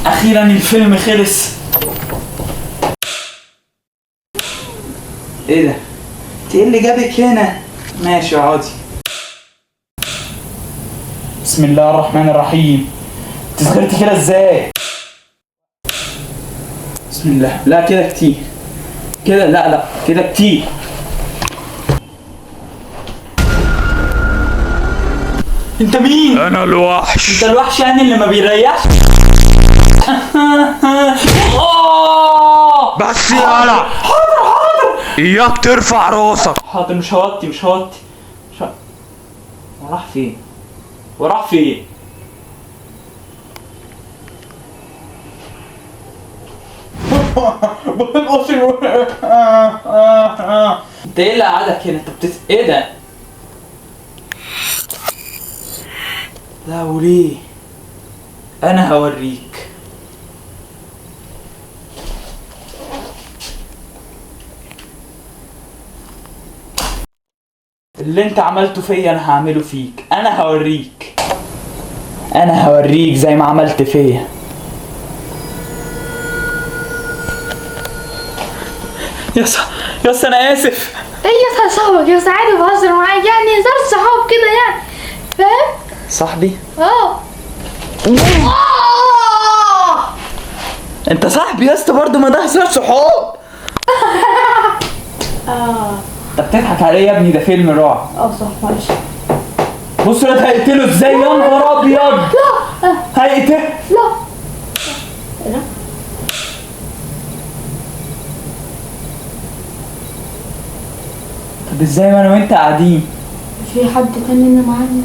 اخيرا الفيلم خلص. ايه ده؟ انت ايه اللي جابك هنا؟ ماشي اقعدي. بسم الله الرحمن الرحيم. انت صغرتي كده ازاي؟ بسم الله. لا كده كتير كده، لا كده كتير. انت مين؟ انا الوحش. انت الوحش يعني اللي ما بيريحش. بس يالا. حاضر اياك ترفع راسك. حاضر. مش هوطي. وراح فين؟ انت ايه اللي قعدك هنا؟ انت ايه ده؟ لا وليه؟ انا هوريك. اللي انت عملته فيا انا هعمله فيك. انا هوريك زي ما عملت فيا. يس انا اسف. ايه يا صاحبك يا عادي بهزر معاك يعني، هزار صحاب كده يعني، فاهم؟ صاحبي؟ اه. انت صاحبي يا اسطى برضه، ما ده هزار صحاب. انت بتضحك عليا يا ابني، ده فيلم رعب. صح معلش. بص انا هقتله ازاي، يا نهار ابيض. لا هقتله. لا لا. طب ازاي وانا وانت قاعدين؟ في حد تاني معانا؟